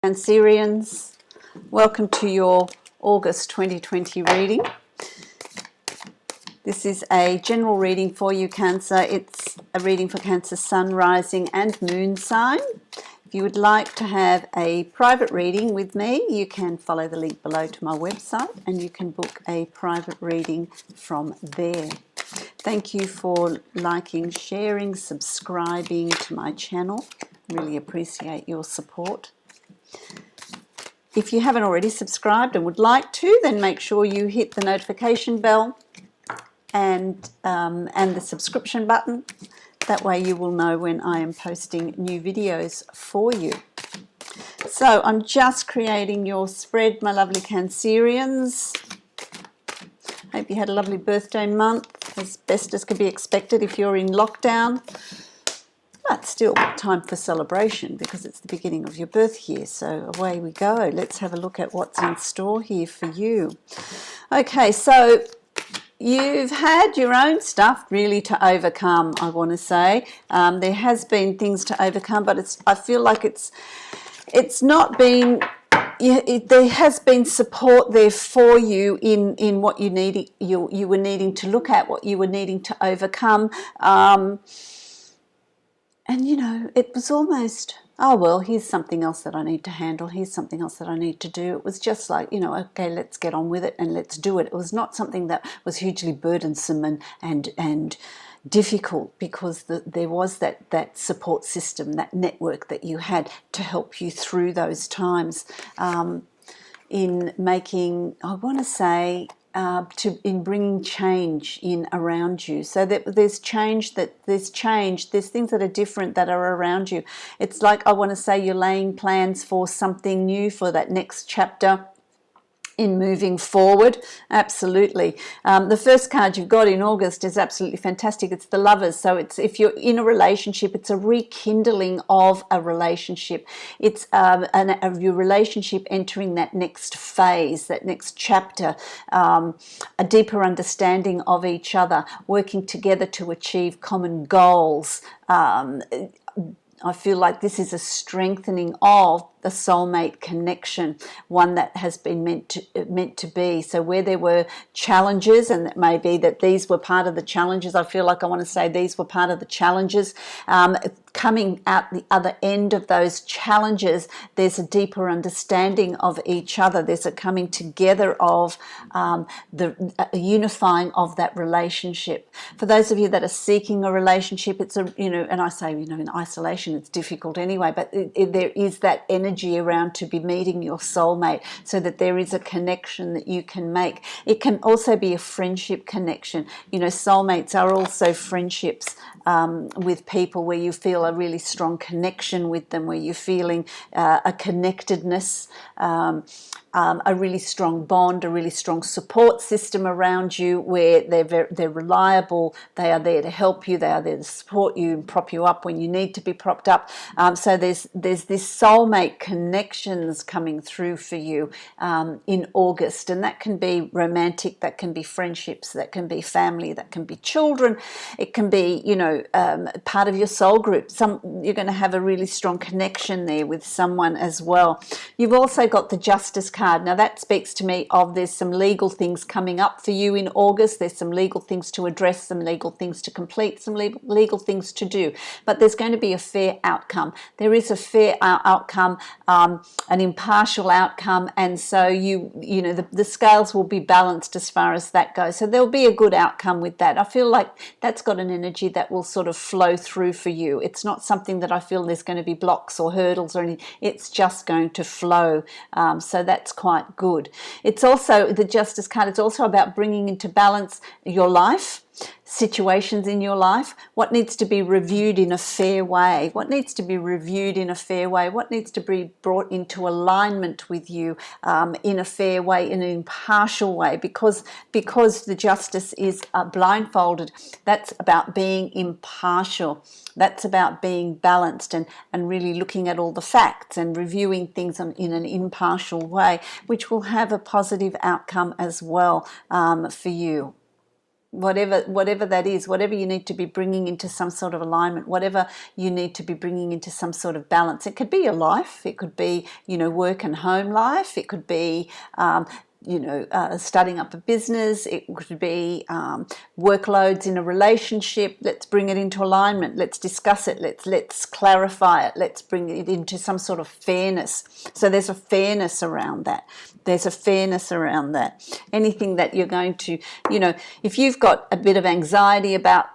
Cancerians, welcome to your August 2020 reading. This is a general reading for you, Cancer. It's a reading for Cancer Sun, Rising and Moon sign. If you would like to have a private reading with me, you can follow the link below to my website and you can book a private reading from there. Thank you for liking, sharing, subscribing to my channel. Really appreciate your support. If you haven't already subscribed and would like to, then make sure you hit the notification bell and the subscription button. That way you will know when I am posting new videos for you. So I'm just creating your spread, my lovely Cancerians. Hope you had a lovely birthday month, as best as could be expected if you're in lockdown. But still time for celebration because it's the beginning of your birth year. So away we go. Let's have a look at what's in store here for you. Okay, so you've had your own stuff really to overcome, I want to say. There has been things to overcome, but I feel like it's not been, there has been support there for you in what you needed, you were needing to look at, what you were needing to overcome. And you know, it was almost, oh well, here's something else that I need to handle, here's something else that I need to do. It was just like, you know, okay, let's get on with it and let's do it. It was not something that was hugely burdensome and difficult, because there was that support system, that network that you had to help you through those times, in making, I want to say, in bringing change in around you, so that there's change, there's things that are different that are around you. It's like, I want to say, you're laying plans for something new, for that next chapter in moving forward. Absolutely. The first card you've got in August is absolutely fantastic. It's the Lovers. So it's, if you're in a relationship, it's a rekindling of a relationship. It's your relationship entering that next phase, that next chapter, a deeper understanding of each other, working together to achieve common goals. I feel like this is a strengthening of the soulmate connection, one that has been meant to be. So where there were challenges, and it may be that these were part of the challenges, I feel like I want to say these were part of the challenges, coming out the other end of those challenges, there's a deeper understanding of each other. There's a coming together of the unifying of that relationship. For those of you that are seeking a relationship, it's a, you know, and I say, you know, in isolation it's difficult anyway, but there is that energy around to be meeting your soulmate, so that there is a connection that you can make. It can also be a friendship connection. You know, soulmates are also friendships with people where you feel a really strong connection with them, where you're feeling a connectedness, a really strong bond, a really strong support system around you, where they're reliable, they are there to help you, they are there to support you and prop you up when you need to be propped up. So there's this soulmate connections coming through for you in August, and that can be romantic, that can be friendships, that can be family, that can be children, it can be, you know, part of your soul group. You're going to have a really strong connection there with someone as well. You've also got the Justice card. Now that speaks to me of, there's some legal things coming up for you in August. There's some legal things to address, some legal things to complete, some legal things to do, but there's going to be a fair outcome. There is a fair outcome, an impartial outcome, and so you know, the scales will be balanced as far as that goes. So there'll be a good outcome with that. I feel like that's got an energy that will sort of flow through for you. It's not something that I feel there's going to be blocks or hurdles or anything. It's just going to flow. So that's quite good. It's also, the Justice card, it's also about bringing into balance your life, situations in your life, what needs to be reviewed in a fair way, what needs to be reviewed in a fair way, what needs to be brought into alignment with you in a fair way, in an impartial way, because the Justice is blindfolded. That's about being impartial. That's about being balanced and really looking at all the facts and reviewing things in an impartial way, which will have a positive outcome as well for you. whatever that is, whatever you need to be bringing into some sort of alignment, whatever you need to be bringing into some sort of balance. It could be your life, it could be, work and home life, it could be starting up a business, it could be workloads in a relationship. Let's bring it into alignment, let's discuss it, let's clarify it, let's bring it into some sort of fairness. So there's a fairness around that. There's a fairness around that. Anything that you're going to, if you've got a bit of anxiety about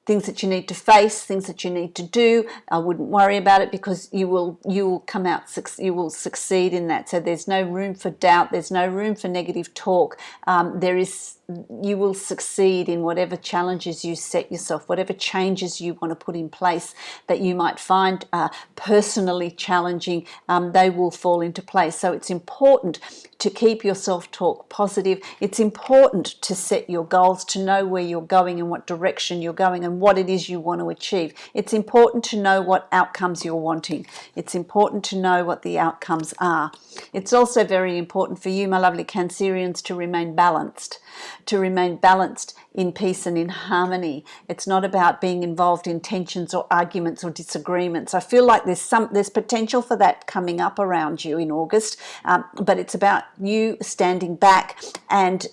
things that you need to face, things that you need to do, I wouldn't worry about it, because you will come out, you will succeed in that. So there's no room for doubt, there's no room for negative talk. You will succeed in whatever challenges you set yourself, whatever changes you want to put in place that you might find personally challenging, they will fall into place. So it's important to keep your self-talk positive. It's important to set your goals, to know where you're going and what direction you're going and what it is you want to achieve. It's important to know what outcomes you're wanting. It's important to know what the outcomes are. It's also very important for you, my lovely Cancerians, to remain balanced. In peace and in harmony. It's not about being involved in tensions or arguments or disagreements. I feel like there's potential for that coming up around you in August, but it's about you standing back and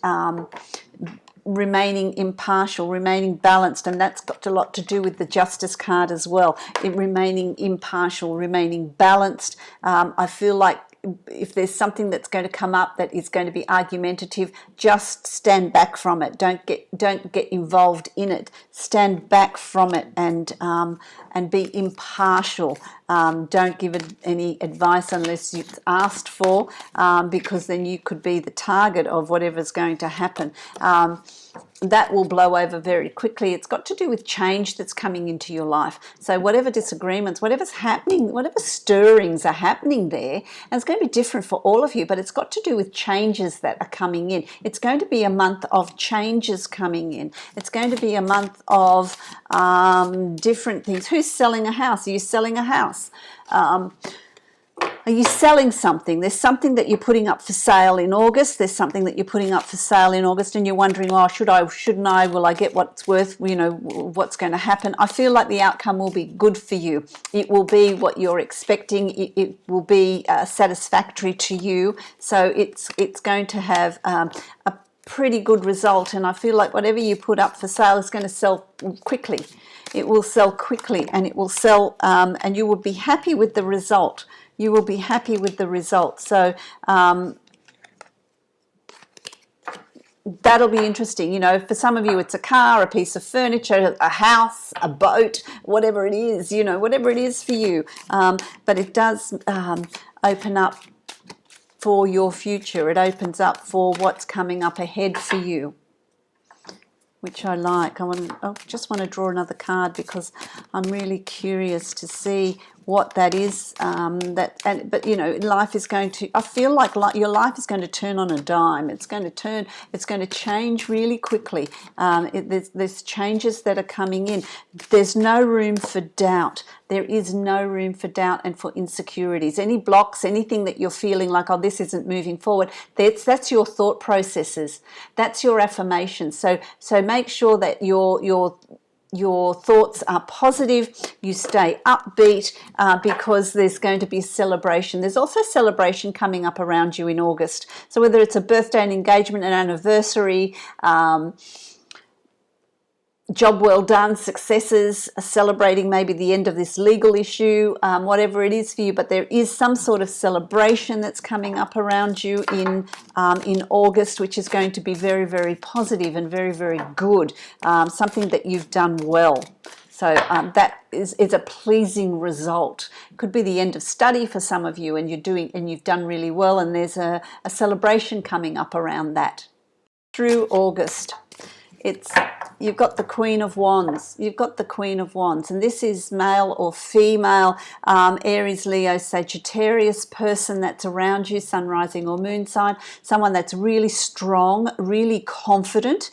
remaining impartial, remaining balanced, and that's got a lot to do with the Justice card as well. Remaining impartial, remaining balanced. I feel like if there's something that's going to come up that is going to be argumentative, just stand back from it. Don't get involved in it. Stand back from it and be impartial. Don't give it any advice unless it's asked for, because then you could be the target of whatever's going to happen. That will blow over very quickly. It's got to do with change that's coming into your life. So whatever disagreements, whatever's happening, whatever stirrings are happening there, and it's going to be different for all of you, but it's got to do with changes that are coming in. It's going to be a month of changes coming in. It's going to be a month of different things. Who's selling a house? Are you selling a house? Are you selling something? There's something that you're putting up for sale in August. There's something that you're putting up for sale in August, and you're wondering, oh, should I, shouldn't I? Will I get what's worth? What's going to happen? I feel like the outcome will be good for you. It will be what you're expecting. It will be satisfactory to you. So it's going to have a pretty good result, and I feel like whatever you put up for sale is going to sell quickly. It will sell quickly, and it will sell, and you will be happy with the result. You will be happy with the result. So that'll be interesting. For some of you, it's a car, a piece of furniture, a house, a boat, whatever it is, whatever it is for you. But it does open up for your future. It opens up for what's coming up ahead for you, which I like. I just want to draw another card because I'm really curious to see what that is. But life is going to. I feel like your life is going to turn on a dime. It's going to change really quickly. There's changes that are coming in. There's no room for doubt. There is no room for doubt and for insecurities. Any blocks, anything that you're feeling like, oh, this isn't moving forward, that's your thought processes. That's your affirmations. So make sure that your thoughts are positive, you stay upbeat, because there's going to be a celebration. There's also celebration coming up around you in August. So whether it's a birthday, an engagement, an anniversary, job well done, successes, celebrating maybe the end of this legal issue, whatever it is for you, but there is some sort of celebration that's coming up around you in August, which is going to be very, very positive and very, very good, something that you've done well. So that is a pleasing result. It could be the end of study for some of you, and you've done really well, and there's a celebration coming up around that. Through August, you've got the Queen of Wands. You've got the Queen of Wands, and this is male or female, Aries, Leo, Sagittarius person that's around you, sun, rising or moon sign, someone that's really strong, really confident,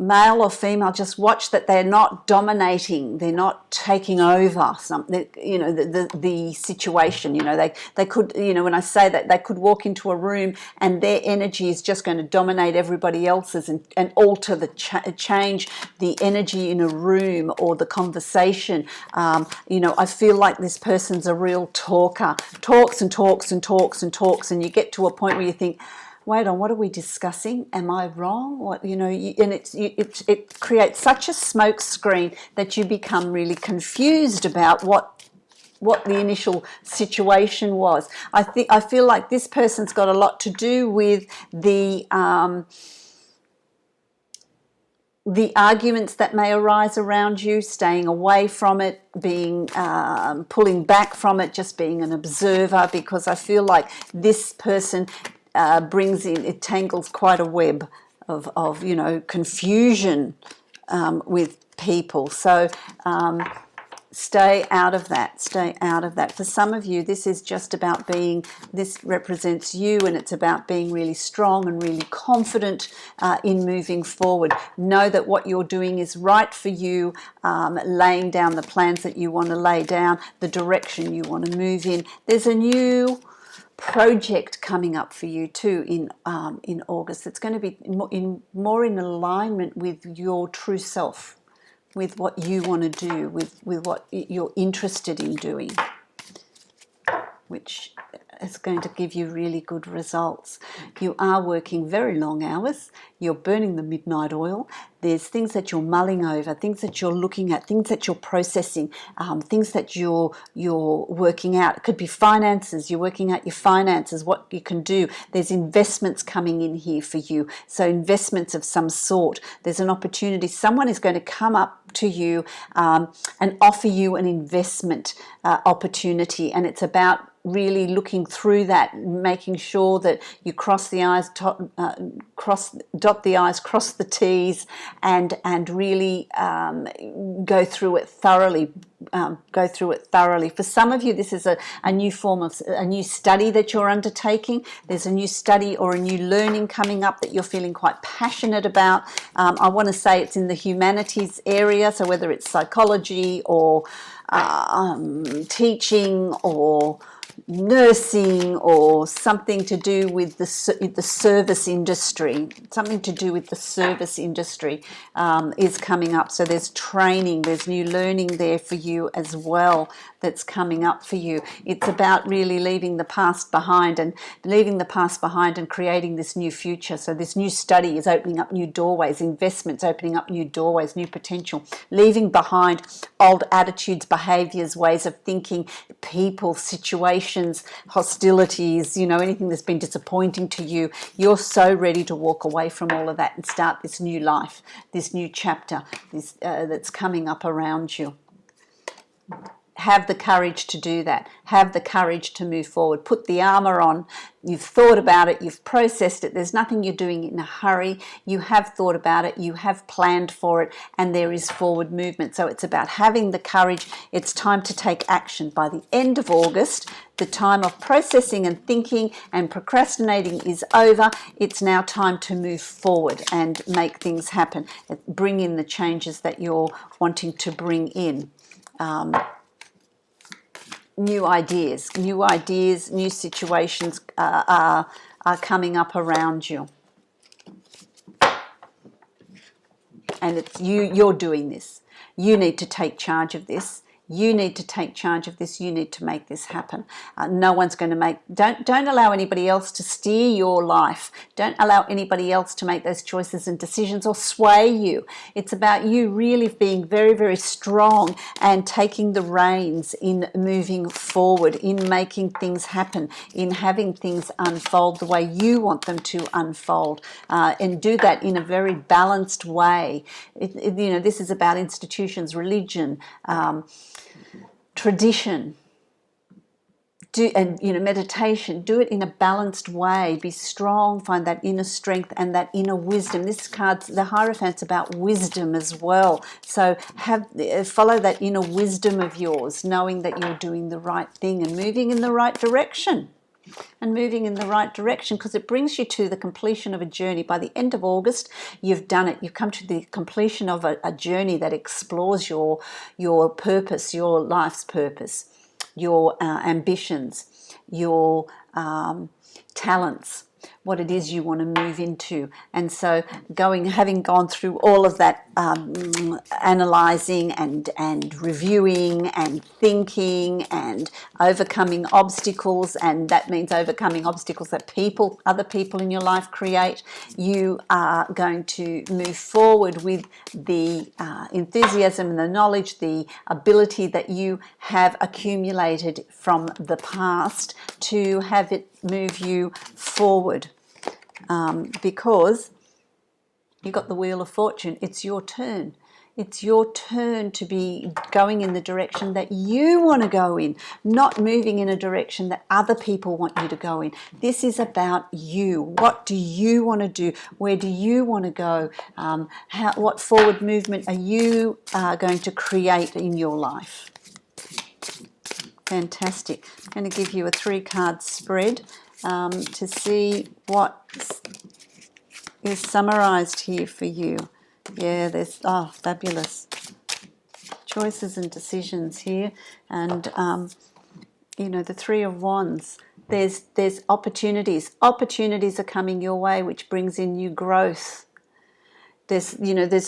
male or female, just watch that they're not dominating, they're not taking over something, you know, the situation. You know, they could, you know, when I say that, they could walk into a room and their energy is just going to dominate everybody else's and alter the change the energy in a room or the conversation. You know, I feel like this person's a real talker, talks and talks and talks and talks, and you get to a point where you think, wait on, what are we discussing? Am I wrong? What, you know, and it creates such a smoke screen that you become really confused about what the initial situation was. I feel like this person's got a lot to do with the arguments that may arise around you, staying away from it, being pulling back from it, just being an observer, because I feel like this person it tangles quite a web of you know, confusion with people. So stay out of that. Stay out of that. For some of you, this is just about this represents you, and it's about being really strong and really confident in moving forward. Know that what you're doing is right for you, laying down the plans that you want to lay down, the direction you want to move in. There's a new project coming up for you too in August. It's going to be more in alignment with your true self, with what you want to do, with what you're interested in doing, which is going to give you really good results. You are working very long hours. You're burning the midnight oil. There's things that you're mulling over, things that you're looking at, things that you're processing, things that you're working out. It could be finances. You're working out your finances, what you can do. There's investments coming in here for you. So investments of some sort. There's an opportunity. Someone is going to come up to you and offer you an investment opportunity, and it's about really looking through that, making sure that you cross the I's, dot the I's, cross the T's, and really go through it thoroughly. For some of you, this is a new form of a new study that you're undertaking. There's a new study or a new learning coming up that you're feeling quite passionate about. I want to say it's in the humanities area, so whether it's psychology or teaching or nursing or something to do with the service industry, is coming up. So there's training, there's new learning there for you as well that's coming up for you. It's about really leaving the past behind and creating this new future. So this new study is opening up new doorways, investments opening up new doorways, new potential, leaving behind old attitudes, behaviors, ways of thinking, people, situations, hostilities, you know, anything that's been disappointing to you. You're so ready to walk away from all of that and start this new life, this new chapter that's coming up around you. Have the courage to do that. Have the courage to move forward. Put the armor on. You've thought about it. You've processed it. There's nothing you're doing in a hurry. You have thought about it. You have planned for it, and there is forward movement. So it's about having the courage. It's time to take action. By the end of August, the time of processing and thinking and procrastinating is over. It's now time to move forward and make things happen. Bring in the changes that you're wanting to bring in. New ideas, new situations are coming up around you. And it's you're doing this. You need to take charge of this. You need to take charge of this. You need to make this happen. No one's going to don't allow anybody else to steer your life. Don't allow anybody else to make those choices and decisions or sway you. It's about you really being very, very strong and taking the reins in moving forward, in making things happen, in having things unfold the way you want them to unfold, and do that in a very balanced way. You know, this is about institutions, religion, tradition, meditation. Do it in a balanced way. Be strong. Find that inner strength and that inner wisdom. This card's the Hierophant's about wisdom as well. So follow that inner wisdom of yours, knowing that you're doing the right thing and moving in the right direction. and moving in the right direction, because it brings you to the completion of a journey. By the end of August, you've done it. You've come to the completion of a journey that explores your purpose, your life's purpose, your ambitions, your talents, what it is you want to move into. And so having gone through all of that analysing and reviewing and thinking and overcoming obstacles, and that means overcoming obstacles that other people in your life create, you are going to move forward with the enthusiasm and the knowledge, the ability that you have accumulated from the past to have it move you forward, because you've got the Wheel of Fortune. It's your turn. It's your turn to be going in the direction that you want to go in, not moving in a direction that other people want you to go in. This is about you. What do you want to do? Where do you want to go? What forward movement are you going to create in your life? Fantastic. I'm going to give you a 3-card spread to see what is summarized here for you. Yeah, there's, fabulous. Choices and decisions here. And, the 3 of Wands. There's opportunities. Opportunities are coming your way, which brings in new growth. There's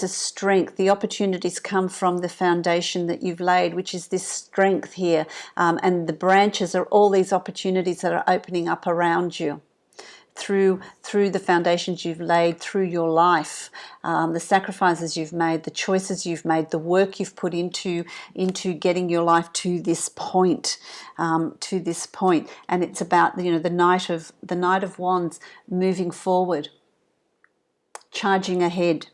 a strength. The opportunities come from the foundation that you've laid, which is this strength here. And the branches are all these opportunities that are opening up around you through the foundations you've laid, through your life, the sacrifices you've made, the choices you've made, the work you've put into getting your life to this point. And it's about the Knight of Wands, moving forward, charging ahead,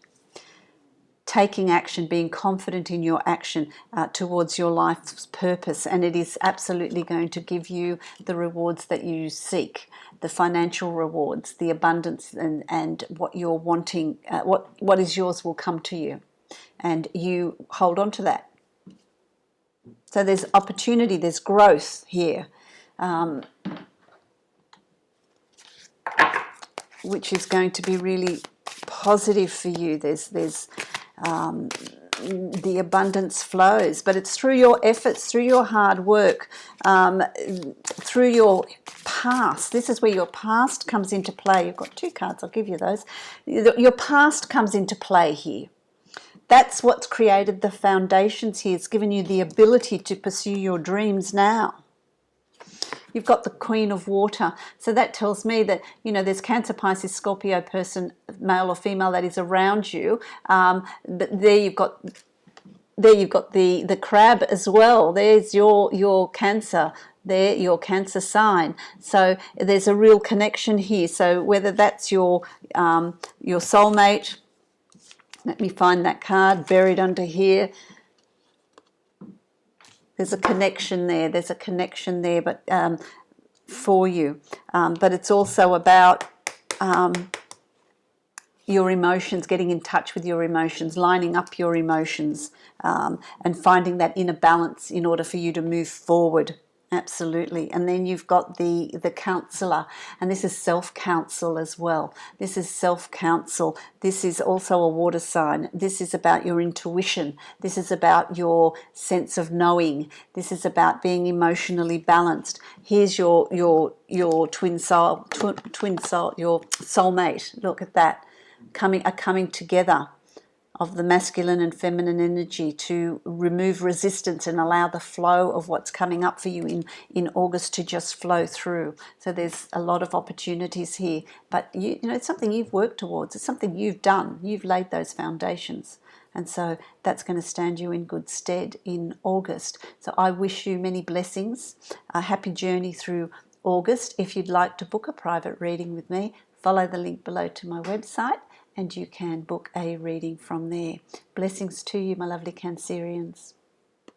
taking action, being confident in your action towards your life's purpose. And it is absolutely going to give you the rewards that you seek, the financial rewards, the abundance, and what you're wanting, what is yours will come to you. And you hold on to that. So there's opportunity, there's growth here, which is going to be really positive for you. There's the abundance flows, but it's through your efforts, through your hard work, through your past. This is where your past comes into play. You've got 2 cards, I'll give you those. Your past comes into play here. That's what's created the foundations here. It's given you the ability to pursue your dreams now. You've got the Queen of Water. So that tells me that, there's Cancer, Pisces, Scorpio person, male or female, that is around you. But there you've got the crab as well. There's your Cancer. There, your Cancer sign. So there's a real connection here. So whether that's your soulmate, let me find that card buried under here. There's a connection there. There's a connection there, but for you. But it's also about your emotions, getting in touch with your emotions, lining up your emotions, and finding that inner balance in order for you to move forward. Absolutely. And then you've got the counselor, and this is self-counsel as well. This is self-counsel. This is also a water sign. This is about your intuition. This is about your sense of knowing. This is about being emotionally balanced. Here's your twin soul, your soulmate. Look at that, coming together of the masculine and feminine energy to remove resistance and allow the flow of what's coming up for you in August to just flow through. So there's a lot of opportunities here, but it's something you've worked towards. It's something you've done. You've laid those foundations. And so that's going to stand you in good stead in August. So I wish you many blessings, a happy journey through August. If you'd like to book a private reading with me, follow the link below to my website, and you can book a reading from there. Blessings to you, my lovely Cancerians.